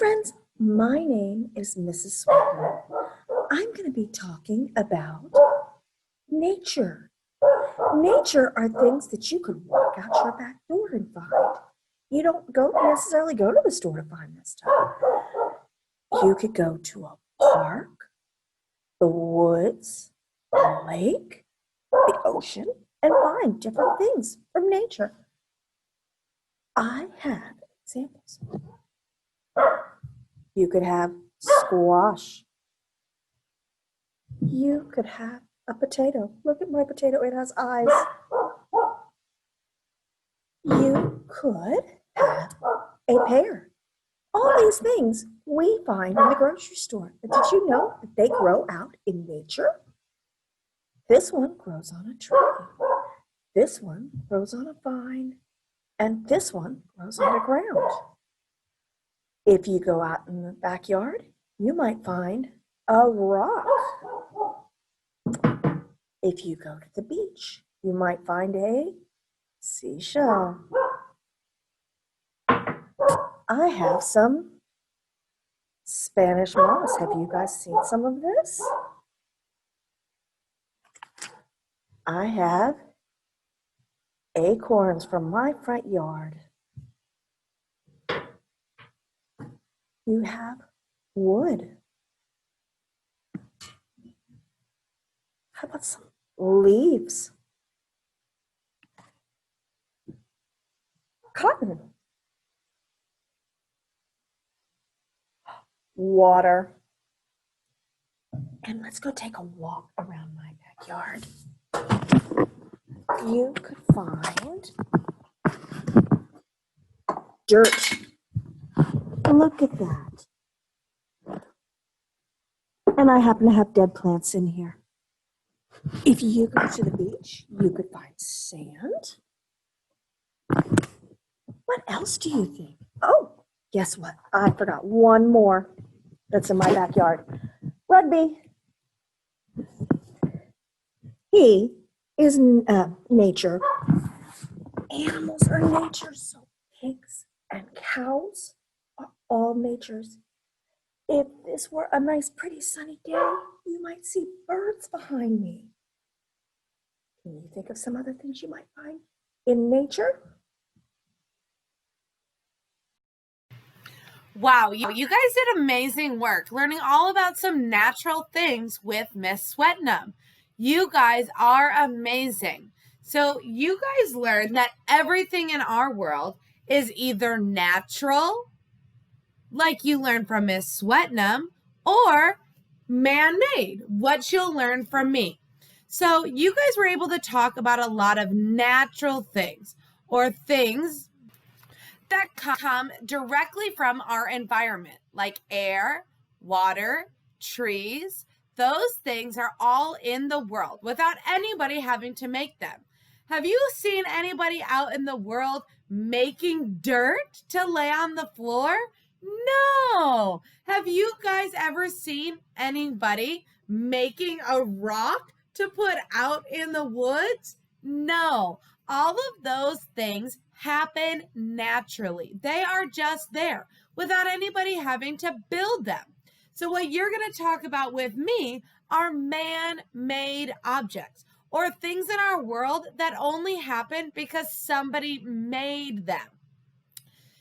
friends, my name is Mrs. Swagger. I'm going to be talking about nature. Nature are things that you could walk out your back door and find. You don't necessarily go to the store to find this stuff. You could go to a park, the woods, a lake, the ocean, and find different things from nature. I have examples. You could have squash. You could have a potato. Look at my potato, it has eyes. You could have a pear. All these things we find in the grocery store. But did you know that they grow out in nature? This one grows on a tree. This one grows on a vine. And this one grows on the ground. If you go out in the backyard, you might find a rock. If you go to the beach, you might find a seashell. I have some Spanish moss. Have you guys seen some of this? I have acorns from my front yard. You have wood. How about some leaves? Cotton. Water. And let's go take a walk around my backyard. You could find dirt. Look at that. And I happen to have dead plants in here. If you go to the beach, you could find sand. What else do you think? Oh, guess what? I forgot one more that's in my backyard. Rugby. He is nature. Animals are nature, so pigs and cows are all natures. If this were a nice, pretty sunny day, you might see birds behind me. Can you think of some other things you might find in nature? Wow, you guys did amazing work learning all about some natural things with Miss Swetnam. You guys are amazing. So you guys learned that everything in our world is either natural, like you learned from Miss Swetnam, or man-made, what you'll learn from me. So you guys were able to talk about a lot of natural things, or things that come directly from our environment, like air, water, trees. Those things are all in the world without anybody having to make them. Have you seen anybody out in the world making dirt to lay on the floor? No. Have you guys ever seen anybody making a rock to put out in the woods? No. All of those things happen naturally. They are just there without anybody having to build them. So what you're going to talk about with me are man-made objects, or things in our world that only happen because somebody made them.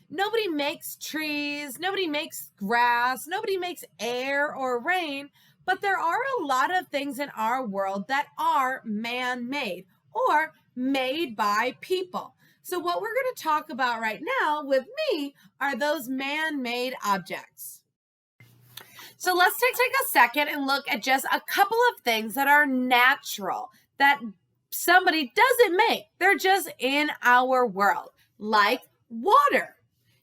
Nobody makes trees, nobody makes grass, nobody makes air or rain, but there are a lot of things in our world that are man-made or made by people. So what we're going to talk about right now with me are those man-made objects. So let's take a second and look at just a couple of things that are natural, that somebody doesn't make. They're just in our world, like water.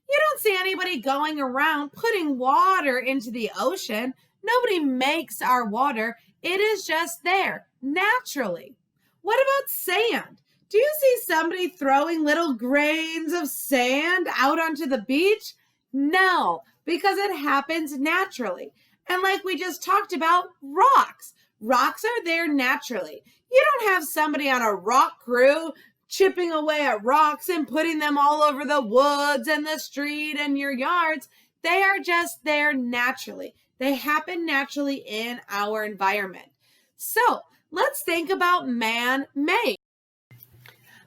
You don't see anybody going around putting water into the ocean. Nobody makes our water. It is just there naturally. What about sand? Do you see somebody throwing little grains of sand out onto the beach? No, because it happens naturally. And like we just talked about, rocks. Rocks are there naturally. You don't have somebody on a rock crew chipping away at rocks and putting them all over the woods and the street and your yards. They are just there naturally. They happen naturally in our environment. So let's think about man-made.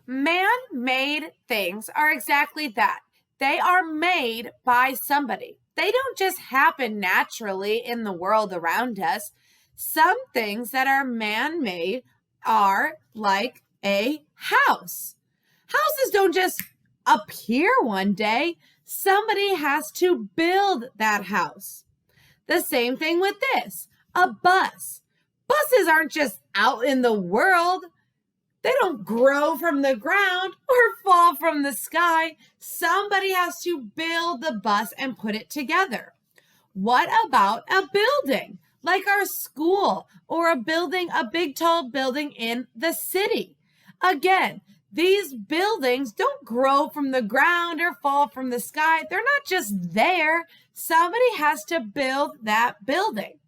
Man-made things are exactly that. They are made by somebody. They don't just happen naturally in the world around us. Some things that are man-made are like a house. Houses don't just appear one day. Somebody has to build that house. The same thing with this, a bus. Buses aren't just out in the world. They don't grow from the ground or fall from the sky. Somebody has to build the bus and put it together. What about a building, like our school or a big tall building in the city? Again, these buildings don't grow from the ground or fall from the sky. They're not just there. Somebody has to build that building.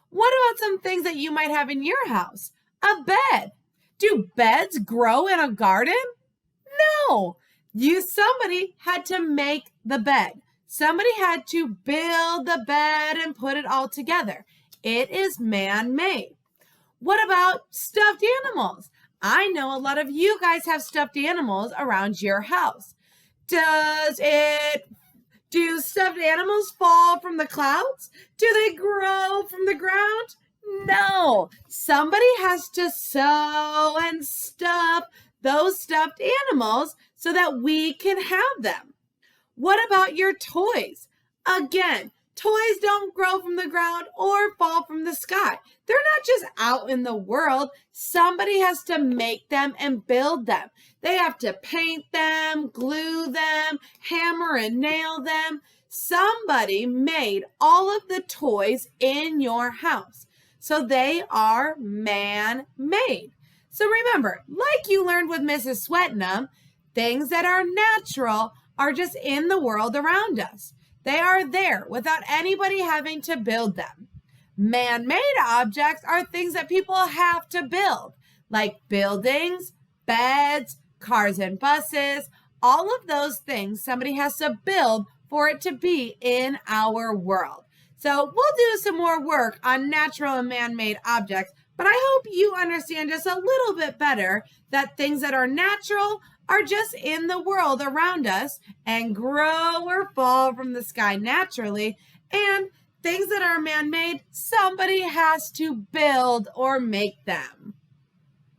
What about some things that you might have in your house? A bed. Do beds grow in a garden? No. Somebody had to make the bed. Somebody had to build the bed and put it all together. It is man-made. What about stuffed animals? I know a lot of you guys have stuffed animals around your house. Do stuffed animals fall from the clouds? Do they grow from the ground? No. Somebody has to sew and stuff those stuffed animals so that we can have them. What about your toys? Again, toys don't grow from the ground or fall from the sky. They're not just out in the world. Somebody has to make them and build them. They have to paint them, glue them, hammer and nail them. Somebody made all of the toys in your house. So they are man-made. So remember, like you learned with Mrs. Swetnam, things that are natural are just in the world around us. They are there without anybody having to build them. Man-made objects are things that people have to build, like buildings, beds, cars and buses. All of those things somebody has to build for it to be in our world. So we'll do some more work on natural and man-made objects, but I hope you understand just a little bit better that things that are natural are just in the world around us and grow or fall from the sky naturally, and things that are man-made, somebody has to build or make them.